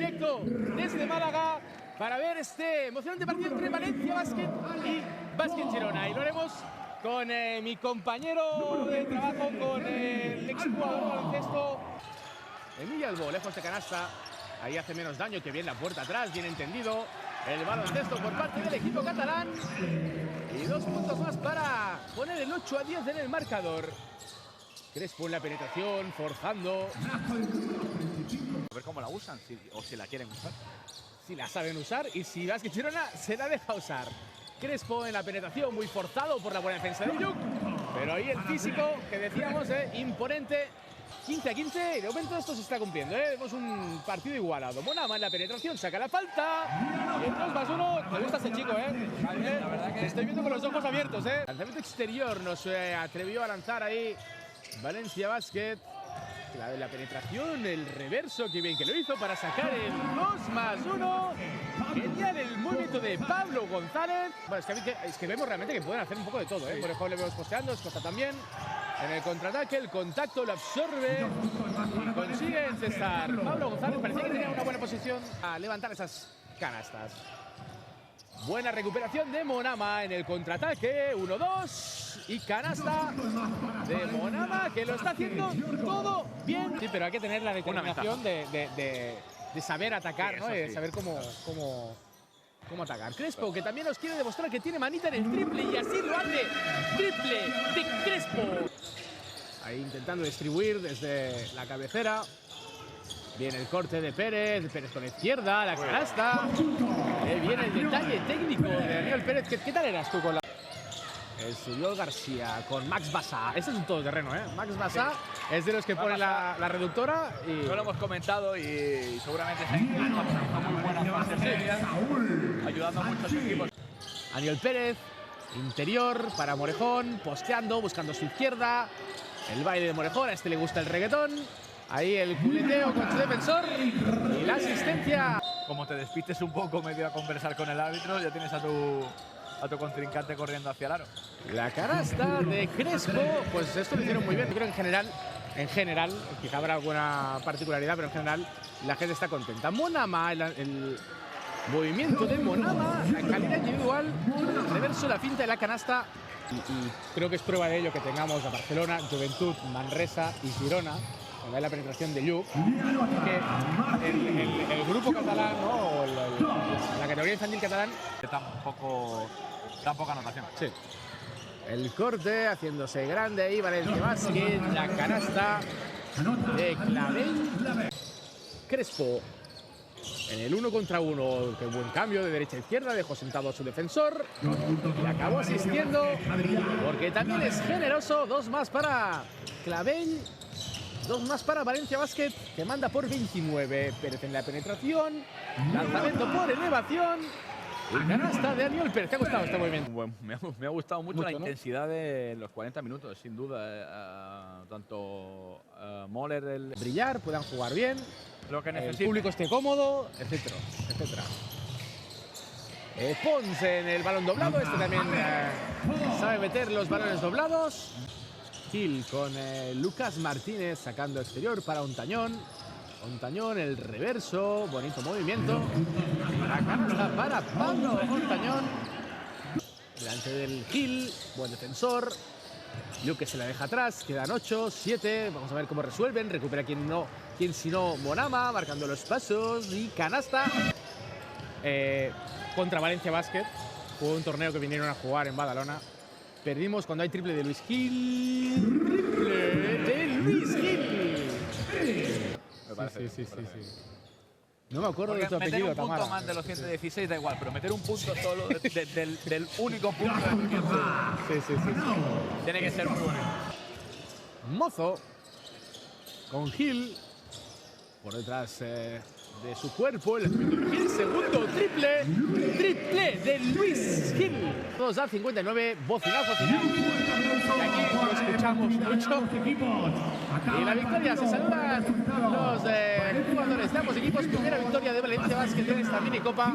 directo desde Málaga para ver este emocionante partido entre Valencia Basket y Básquet Girona. Y lo haremos con mi compañero de trabajo, con el exjugador de baloncesto, Emilio Albó, lejos de canasta. Ahí hace menos daño, que bien la puerta atrás, bien entendido el baloncesto por parte del equipo catalán. Y 2 puntos más para poner el 8-10 en el marcador. Crespo en la penetración, forzando. A ver cómo la usan, o si la quieren usar. Si la saben usar y si Básquet Girona se la deja usar. Crespo en la penetración, muy forzado por la buena defensa de Lluc. Pero ahí el físico que decíamos, imponente. 15-15, y de momento esto se está cumpliendo, Vemos un partido igualado. Monama en la penetración, saca la falta. Y en 2+1, me gusta este chico, La verdad que estoy viendo con los ojos abiertos, Lanzamiento exterior, nos atrevió a lanzar ahí Valencia Basket. La penetración, el reverso, que bien que lo hizo para sacar el 2+1. Genial el movimiento de Pablo González. Bueno, es que vemos realmente que pueden hacer un poco de todo, Por ejemplo, le vemos posteando, Escosta también. En el contraataque, el contacto lo absorbe y consigue encestar. Pablo González parecía que tenía una buena posición a levantar esas canastas. Buena recuperación de Monama en el contraataque. 1-2 y canasta de Monama, que lo está haciendo todo bien. Sí, pero hay que tener la determinación de saber atacar, ¿no? De saber cómo atacar. Crespo, que también nos quiere demostrar que tiene manita en el triple, y así lo hace. Triple de Crespo. Ahí intentando distribuir desde la cabecera. Viene el corte de Pérez. Pérez con la izquierda, la canasta. Viene el detalle técnico de Daniel Pérez. ¿Qué tal eras tú con la...? El Suyol García con Max Basá. Este es un todoterreno, Max Basá es de los que pone la reductora. Y... no lo hemos comentado y seguramente está en muy buenas fases medias, ayudando a muchos equipos. Daniel Pérez, interior para Morejón, posteando, buscando su izquierda. El baile de Morejón, a este le gusta el reggaetón. Ahí el culeteo con su defensor y la asistencia. Como te despistes un poco medio a conversar con el árbitro, ya tienes a tu contrincante corriendo hacia el aro. La canasta de Crespo, pues esto lo hicieron muy bien. Yo creo que en general, quizá habrá alguna particularidad, pero en general la gente está contenta. Monama, el movimiento de Monama, la calidad individual, el reverso, la finta de la canasta. Y creo que es prueba de ello que tengamos a Barcelona, Juventud, Manresa y Girona, donde hay la penetración de Lluc, que el grupo catalán, ¿no? O la categoría infantil catalán, tan poca anotación. Sí. El corte haciéndose grande ahí, Valencia Basket, la canasta de Clavell. Crespo en el 1 contra 1, qué buen cambio de derecha a izquierda, dejó sentado a su defensor y acabó asistiendo porque también es generoso. 2 más para Clavell, 2 más para Valencia Basket, que manda por 29. Pérez en la penetración, lanzamiento por elevación. Y canasta de Daniel Pérez. ¿Te ha gustado este movimiento? Bueno, me ha gustado mucho la intensidad de los 40 minutos, sin duda. Tanto Moller, brillar, puedan jugar bien, lo que el público esté cómodo, etcétera, etcétera. Ponce en el balón doblado. Este también sabe meter los balones doblados. Gil con Lucas Martínez sacando exterior para Ontañón. Ontañón, el reverso, bonito movimiento. La canasta para Pablo Ontañón. Delante del Gil, buen defensor. Lluc que se la deja atrás, quedan 8, 7. Vamos a ver cómo resuelven. Recupera quien si no, Monama, marcando los pasos. Y canasta contra Valencia Basket. Fue un torneo que vinieron a jugar en Badalona. Perdimos cuando hay triple de Luis Gil. Triple de Luis Gil. Sí. No me acuerdo de tu apellido, meter un punto más de los 116 da igual, pero meter un punto solo del único punto de Sí. tiene que ser muy bueno. Mozo con Gil por detrás de su cuerpo. El Gil, segundo triple de Luis Gil. 2:59, bocinazo final. Y aquí lo escuchamos mucho. Y la victoria, se saludan los jugadores de ambos equipos. Primera victoria de Valencia Basket en esta mini copa.